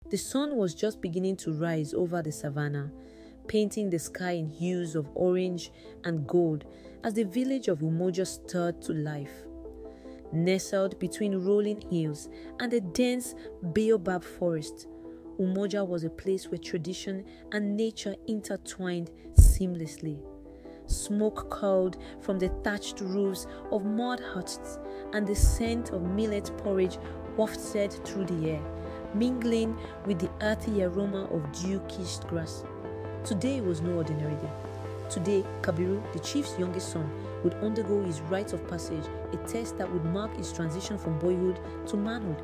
The sun was just beginning to rise over the savannah, painting the sky in hues of orange and gold as the village of Umoja stirred to life. Nestled between rolling hills and a dense baobab forest, Umoja was a place where tradition and nature intertwined seamlessly. Smoke curled from the thatched roofs of mud huts, and the scent of millet porridge wafted through the air, mingling with the earthy aroma of dew-kissed grass. Today was no ordinary day. Today, Kabiru, the chief's youngest son, would undergo his rite of passage, a test that would mark his transition from boyhood to manhood.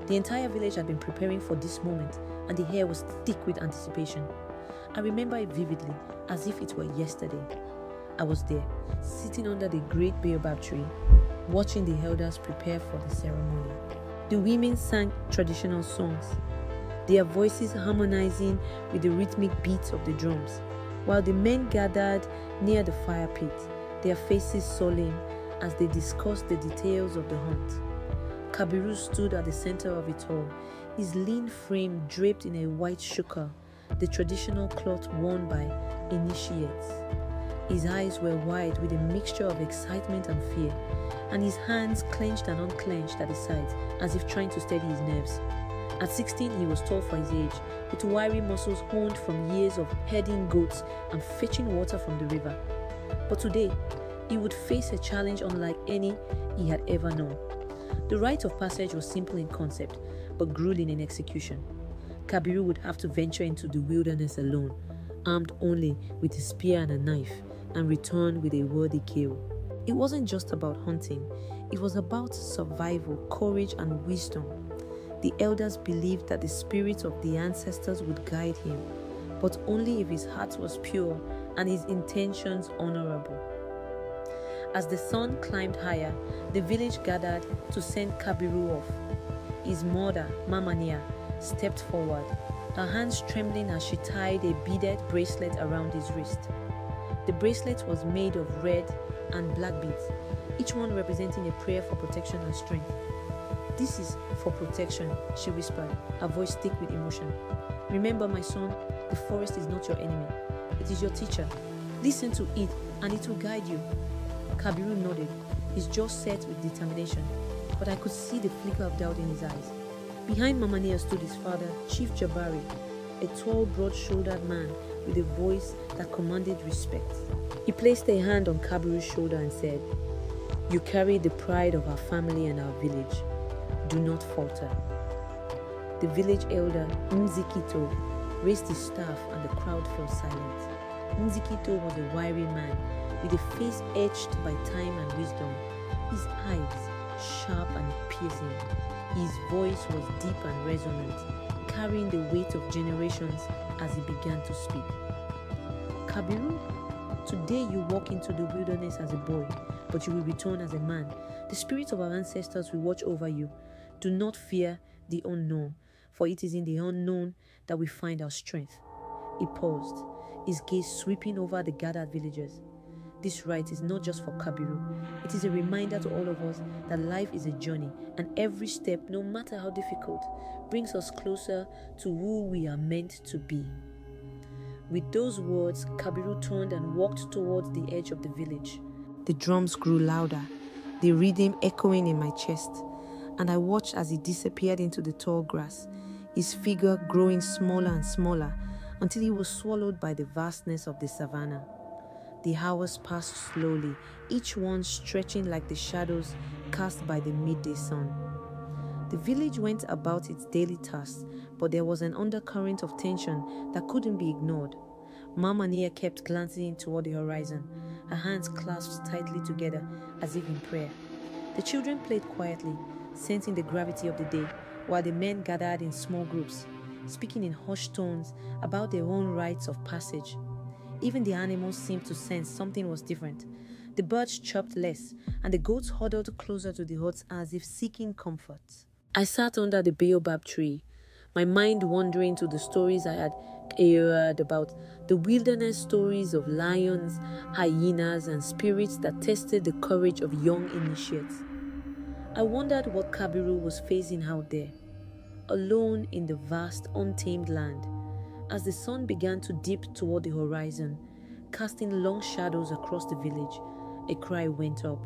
The entire village had been preparing for this moment, and the air was thick with anticipation. I remember it vividly, as if it were yesterday. I was there, sitting under the great baobab tree, watching the elders prepare for the ceremony. The women sang traditional songs, their voices harmonizing with the rhythmic beats of the drums, while the men gathered near the fire pit, their faces solemn as they discussed the details of the hunt. Kabiru stood at the center of it all, his lean frame draped in a white shukka, the traditional cloth worn by initiates. His eyes were wide with a mixture of excitement and fear, and his hands clenched and unclenched at the sides as if trying to steady his nerves. At 16, he was tall for his age, with wiry muscles honed from years of herding goats and fetching water from the river. But today, he would face a challenge unlike any he had ever known. The rite of passage was simple in concept, but grueling in execution. Kabiru would have to venture into the wilderness alone, armed only with a spear and a knife, and return with a worthy kill. It wasn't just about hunting, it was about survival, courage, and wisdom. The elders believed that the spirit of the ancestors would guide him, but only if his heart was pure and his intentions honorable. As the sun climbed higher, the village gathered to send Kabiru off. His mother, Mama Nia, stepped forward, her hands trembling as she tied a beaded bracelet around his wrist. The bracelet was made of red and black beads, each one representing a prayer for protection and strength. "This is for protection," she whispered, her voice thick with emotion. "Remember, my son, the forest is not your enemy. It is your teacher. Listen to it, and it will guide you." Kabiru nodded, his jaw set with determination, but I could see the flicker of doubt in his eyes. Behind Mama Nia stood his father, Chief Jabari, a tall, broad-shouldered man with a voice that commanded respect. He placed a hand on Kabiru's shoulder and said, "You carry the pride of our family and our village. Do not falter." The village elder, Nzikito, raised his staff and the crowd fell silent. Nzikito was a wiry man with a face etched by time and wisdom, his eyes sharp and piercing. His voice was deep and resonant, carrying the weight of generations as he began to speak. "Kabiru, today you walk into the wilderness as a boy, but you will return as a man. The spirits of our ancestors will watch over you. Do not fear the unknown, for it is in the unknown that we find our strength." He paused, his gaze sweeping over the gathered villagers. This rite is not just for Kabiru. It is a reminder to all of us that life is a journey, and every step, no matter how difficult, brings us closer to who we are meant to be. With those words, Kabiru turned and walked towards the edge of the village. The drums grew louder, the rhythm echoing in my chest, and I watched as he disappeared into the tall grass, his figure growing smaller and smaller until he was swallowed by the vastness of the savannah. The hours passed slowly, each one stretching like the shadows cast by the midday sun. The village went about its daily tasks, but there was an undercurrent of tension that couldn't be ignored. Mama Nia kept glancing toward the horizon, her hands clasped tightly together as if in prayer. The children played quietly, sensing the gravity of the day, while the men gathered in small groups, speaking in hushed tones about their own rites of passage. Even the animals seemed to sense something was different. The birds chirped less, and the goats huddled closer to the huts as if seeking comfort. I sat under the baobab tree, my mind wandering to the stories I had heard about the wilderness, stories of lions, hyenas, and spirits that tested the courage of young initiates. I wondered what Kabiru was facing out there. alone in the vast, untamed land. As the sun began to dip toward the horizon, casting long shadows across the village, a cry went up.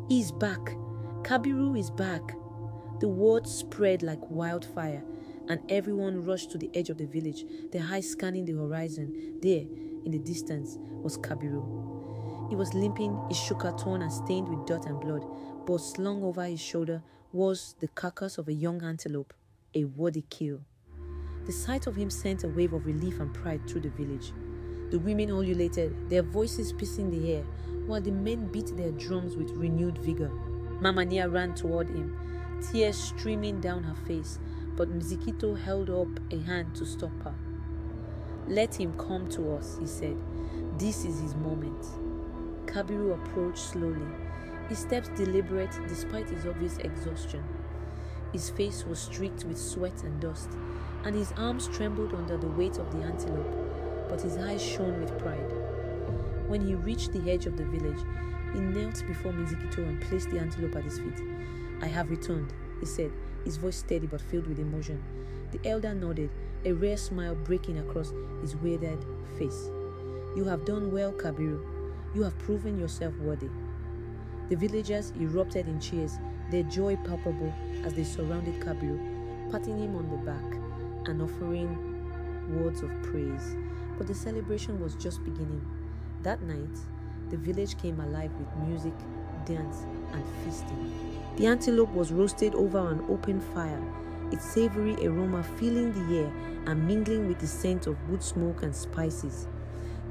"He's back! Kabiru is back!" The word spread like wildfire, and everyone rushed to the edge of the village, their eyes scanning the horizon. There, in the distance, was Kabiru. He was limping, his shuka torn and stained with dirt and blood, but slung over his shoulder was the carcass of a young antelope, a worthy kill. The sight of him sent a wave of relief and pride through the village. The women ululated, their voices piercing the air, while the men beat their drums with renewed vigor. Mama Nia ran toward him, tears streaming down her face, but Mzikito held up a hand to stop her. "Let him come to us," he said. "This is his moment." Kabiru approached slowly, his steps deliberate despite his obvious exhaustion. His face was streaked with sweat and dust, and his arms trembled under the weight of the antelope, but his eyes shone with pride. When he reached the edge of the village, he knelt before Mizikito and placed the antelope at his feet. "I have returned," he said, his voice steady but filled with emotion. The elder nodded, a rare smile breaking across his withered face. "You have done well, Kabiru. You have proven yourself worthy." The villagers erupted in cheers, their joy palpable as they surrounded Kabiru, patting him on the back and offering words of praise. But the celebration was just beginning. That night, the village came alive with music, dance, and feasting. The antelope was roasted over an open fire, its savory aroma filling the air and mingling with the scent of wood smoke and spices.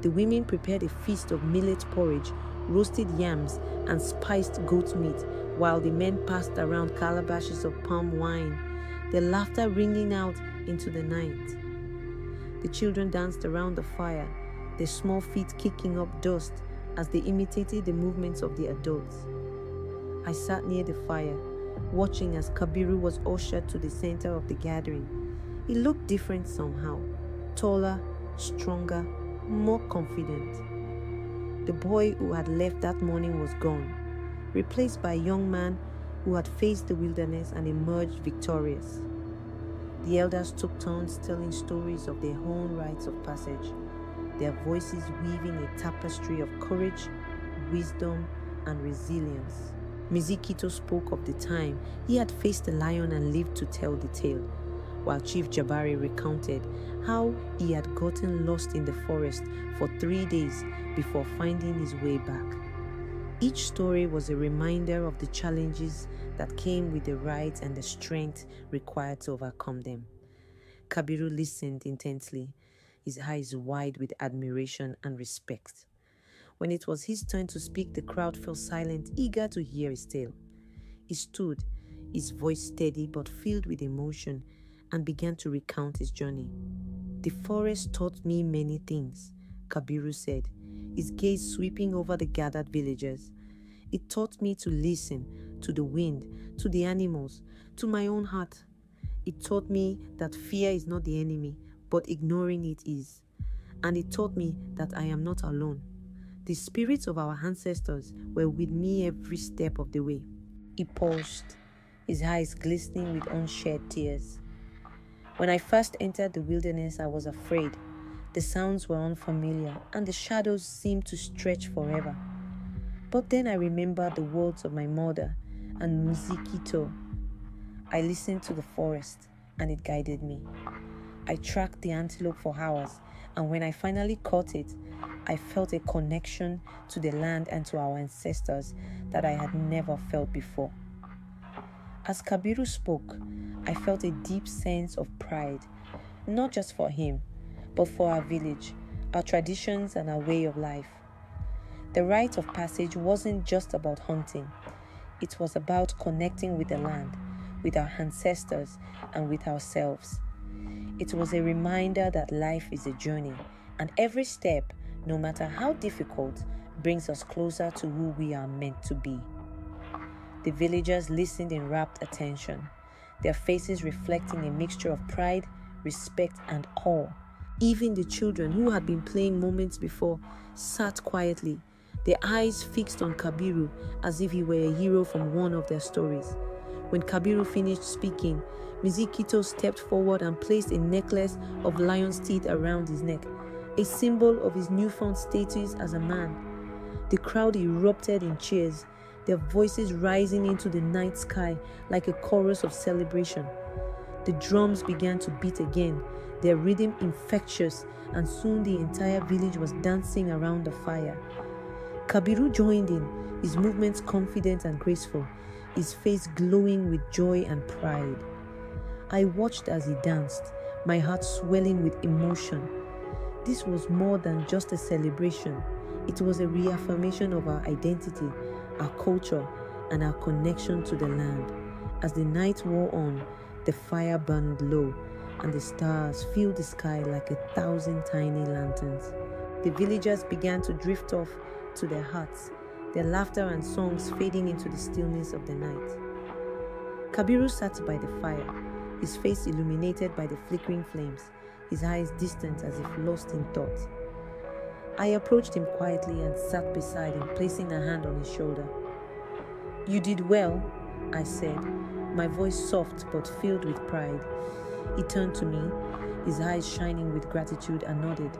The women prepared a feast of millet porridge, roasted yams, and spiced goat meat, while the men passed around calabashes of palm wine, their laughter ringing out into the night. The children danced around the fire, their small feet kicking up dust as they imitated the movements of the adults. I sat near the fire, watching as Kabiru was ushered to the center of the gathering. He looked different somehow, taller, stronger, more confident. The boy who had left that morning was gone, replaced by a young man who had faced the wilderness and emerged victorious. The elders took turns telling stories of their own rites of passage, their voices weaving a tapestry of courage, wisdom, and resilience. Mizikito spoke of the time he had faced the lion and lived to tell the tale, while Chief Jabari recounted how he had gotten lost in the forest for 3 days before finding his way back. Each story was a reminder of the challenges that came with the rites and the strength required to overcome them. Kabiru listened intently, his eyes wide with admiration and respect. When it was his turn to speak, the crowd fell silent, eager to hear his tale. He stood, his voice steady but filled with emotion, and began to recount his journey. "The forest taught me many things," Kabiru said, his gaze sweeping over the gathered villagers. "It taught me to listen to the wind, to the animals, to my own heart. It taught me that fear is not the enemy, but ignoring it is. And it taught me that I am not alone. The spirits of our ancestors were with me every step of the way." He paused, his eyes glistening with unshed tears. "When I first entered the wilderness, I was afraid. The sounds were unfamiliar, and the shadows seemed to stretch forever. But then I remembered the words of my mother and Mzikito. I listened to the forest, and it guided me. I tracked the antelope for hours, and when I finally caught it, I felt a connection to the land and to our ancestors that I had never felt before." As Kabiru spoke, I felt a deep sense of pride, not just for him, but for our village, our traditions, and our way of life. The rite of passage wasn't just about hunting. It was about connecting with the land, with our ancestors, and with ourselves. It was a reminder that life is a journey, and every step, no matter how difficult, brings us closer to who we are meant to be. The villagers listened in rapt attention, their faces reflecting a mixture of pride, respect, and awe. Even the children, who had been playing moments before, sat quietly, their eyes fixed on Kabiru as if he were a hero from one of their stories. When Kabiru finished speaking, Mizikito stepped forward and placed a necklace of lion's teeth around his neck, a symbol of his newfound status as a man. The crowd erupted in cheers, their voices rising into the night sky like a chorus of celebration. The drums began to beat again, their rhythm infectious, and soon the entire village was dancing around the fire. Kabiru joined in, his movements confident and graceful, his face glowing with joy and pride. I watched as he danced, my heart swelling with emotion. This was more than just a celebration. It was a reaffirmation of our identity, our culture, and our connection to the land. As the night wore on, the fire burned low, and the stars filled the sky like 1,000 tiny lanterns. The villagers began to drift off to their huts, their laughter and songs fading into the stillness of the night. Kabiru sat by the fire, his face illuminated by the flickering flames, his eyes distant as if lost in thought. I approached him quietly and sat beside him, placing a hand on his shoulder. "You did well," I said, my voice soft but filled with pride. He turned to me, his eyes shining with gratitude, and nodded.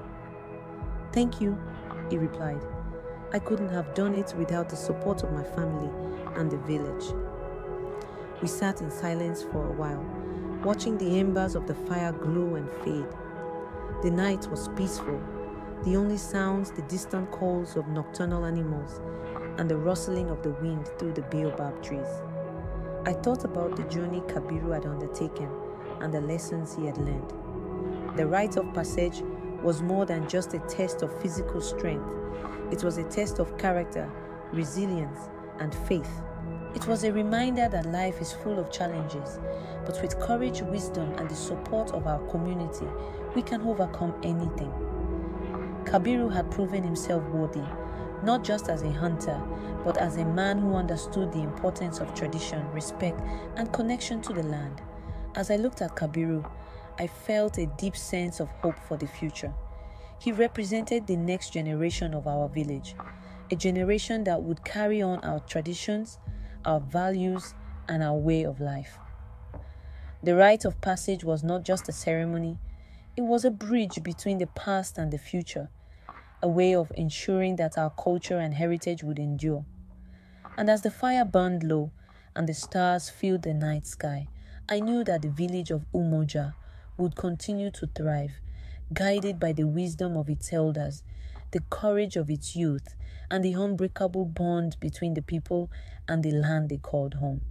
"Thank you," he replied. "I couldn't have done it without the support of my family and the village." We sat in silence for a while, watching the embers of the fire glow and fade. The night was peaceful, the only sounds the distant calls of nocturnal animals and the rustling of the wind through the baobab trees. I thought about the journey Kabiru had undertaken and the lessons he had learned. The rite of passage was more than just a test of physical strength. It was a test of character, resilience, and faith. It was a reminder that life is full of challenges, but with courage, wisdom, and the support of our community, we can overcome anything. Kabiru had proven himself worthy, not just as a hunter, but as a man who understood the importance of tradition, respect, and connection to the land. As I looked at Kabiru, I felt a deep sense of hope for the future. He represented the next generation of our village, a generation that would carry on our traditions, our values, and our way of life. The rite of passage was not just a ceremony, it was a bridge between the past and the future, a way of ensuring that our culture and heritage would endure. And as the fire burned low and the stars filled the night sky, I knew that the village of Umoja would continue to thrive, guided by the wisdom of its elders, the courage of its youth, and the unbreakable bond between the people and the land they called home.